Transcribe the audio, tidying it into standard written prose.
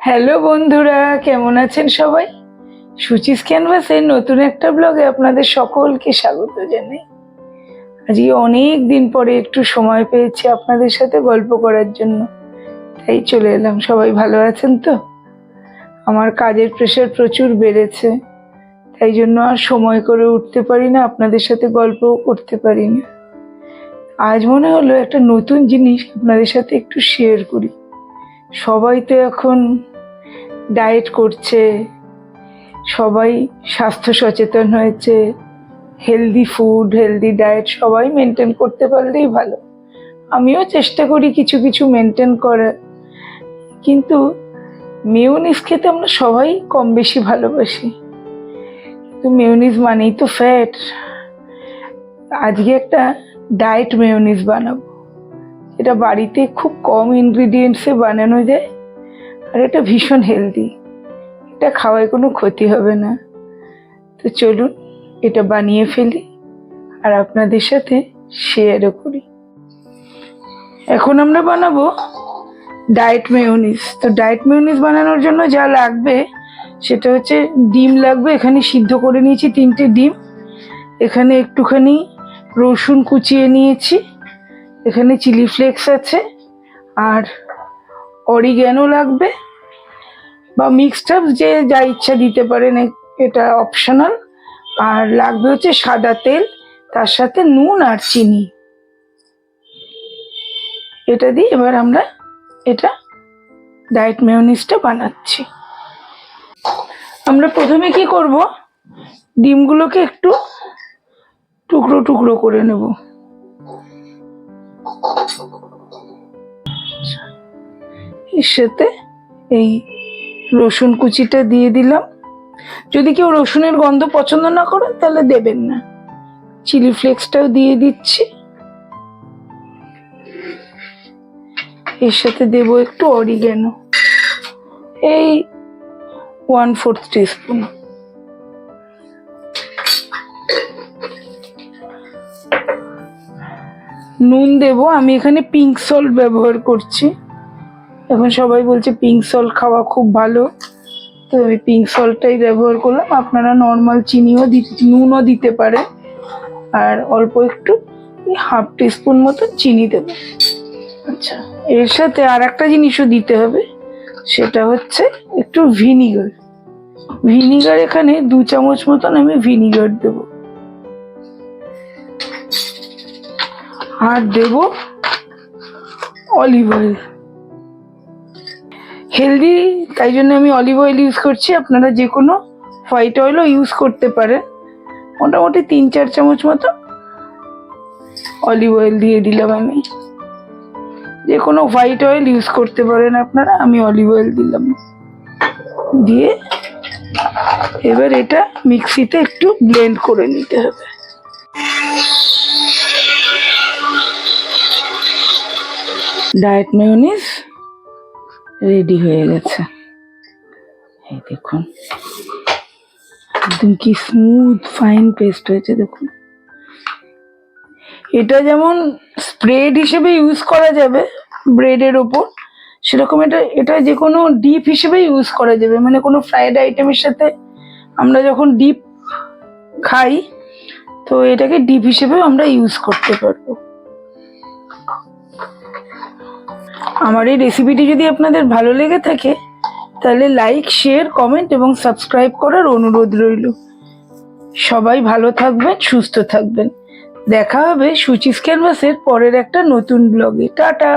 Hello বন্ধুরা, কেমন আছেন সবাই? সুচিস ক্যানভাসের নতুন একটা ব্লগে আপনাদের সকলকে স্বাগত জানাই। আজকে অনেক দিন পরে একটু সময় পেয়েছি আপনাদের সাথে গল্প করার জন্য, তাই চলে এলাম। সবাই ভালো আছেন তো? আমার কাজের প্রেশার প্রচুর বেড়েছে, তাই জন্য আর সময় করে উঠতে পারি না, আপনাদের সাথে গল্পও করতে পারি না। আজ মনে হলো একটা নতুন জিনিস আপনাদের সাথে একটু শেয়ার করি। সবাই তো এখন ডায়েট করছে, সবাই স্বাস্থ্য সচেতন হয়েছে, হেলদি ফুড হেলদি ডায়েট সবাই মেনটেন করতে পারলেই ভালো। আমিও চেষ্টা করি কিছু কিছু মেনটেন করার, কিন্তু মেয়োনিজ খেতে আমরা সবাই কম বেশি ভালোবাসি, কিন্তু মেয়োনিজ মানেই তো ফ্যাট। আজকে একটা ডায়েট মেয়োনিজ বানাবো, এটা বাড়িতে খুব কম ইনগ্রিডিয়েন্টসে বানানো যায়, আর এটা ভীষণ হেলদি। এটা খাওয়ায় কোনো ক্ষতি হবে না। তো চলুন এটা বানিয়ে ফেলি আর আপনাদের সাথে শেয়ারও করি। এখন আমরা বানাবো ডায়েট মেয়োনিজ। তো ডায়েট মেয়োনিজ বানানোর জন্য যা লাগবে সেটা হচ্ছে ডিম লাগবে। এখানে সিদ্ধ করে নিয়েছি 3টে ডিম। এখানে একটুখানি রসুন কুচিয়ে নিয়েছি, এখানে চিলি ফ্লেক্স আছে, আর অরিগ্যানো লাগবে বা মিক্সড আপ যে যা ইচ্ছা দিতে পারেন, এটা অপশনাল। আর লাগবে হচ্ছে সাদা তেল, তার সাথে নুন আর চিনি। এটা দিয়ে এবার আমরা এটা ডায়েট মেয়োনিজটা বানাচ্ছি। আমরা প্রথমে কি করব, ডিমগুলোকে একটু টুকরো টুকরো করে নেব। এর সাথে এই রসুন কুচিটা দিয়ে দিলাম। যদি কেউ রসুনের গন্ধ পছন্দ না করেন তাহলে দেবেন না। চিলি ফ্লেক্সটাও দিয়ে দিচ্ছি। এর সাথে দেব একটু অরিগ্যানো, এই 1/4 টিস্পুন। নুন দেব, আমি এখানে পিঙ্ক সল্ট ব্যবহার করছি। এখন সবাই বলছে পিঙ্ক সল্ট খাওয়া খুব ভালো, তো আমি পিঙ্ক সল্টটাই ব্যবহার করলাম। আপনারা নর্মাল চিনিও নুনও দিতে পারেন। আর অল্প একটু 1/2 টিস্পুন মতো চিনি দেবো। আচ্ছা, এর সাথে আর একটা জিনিসও দিতে হবে, সেটা হচ্ছে একটু ভিনিগার। ভিনিগার এখানে 2 চামচ মতন আমি ভিনিগার দেব। আর দেব অলিভ অয়েল। হেলদি তাই জন্য আমি অলিভ অয়েল ইউজ করছি, আপনারা যে কোনো হোয়াইট অয়েলও ইউজ করতে পারেন। মোটামুটি 3-4 চামচ মতো অলিভ অয়েল দিয়ে দিলাম। আমি যে কোনো হোয়াইট অয়েল ইউজ করতে পারেন আপনারা, আমি অলিভ অয়েল দিলাম। দিয়ে এবার এটা মিক্সিতে একটু ব্লেন্ড করে নিতে হবে। ডায়েট মেয়োনিজ রেডি হয়ে গেছে। এই দেখুন, একদম কি স্মুথ ফাইন পেস্ট হয়েছে। দেখুন, এটা যেমন স্প্রেড হিসেবে ইউজ করা যাবে ব্রেডের ওপর, সেরকম এটা যে কোনো ডিপ হিসেবে ইউজ করা যাবে। মানে কোনো ফ্রাইড আইটেমের সাথে আমরা যখন ডিপ খাই, তো এটাকে ডিপ হিসেবেও আমরা ইউজ করতে পারবো। আমার এই রেসিপিটি যদি আপনাদের ভালো লেগে থাকে তাহলে লাইক, শেয়ার, কমেন্ট এবং সাবস্ক্রাইব করার অনুরোধ রইল। সবাই ভালো থাকবেন, সুস্থ থাকবেন। দেখা হবে সুচিস ক্যানভাসের পরের একটা নতুন ব্লগে। টাটা।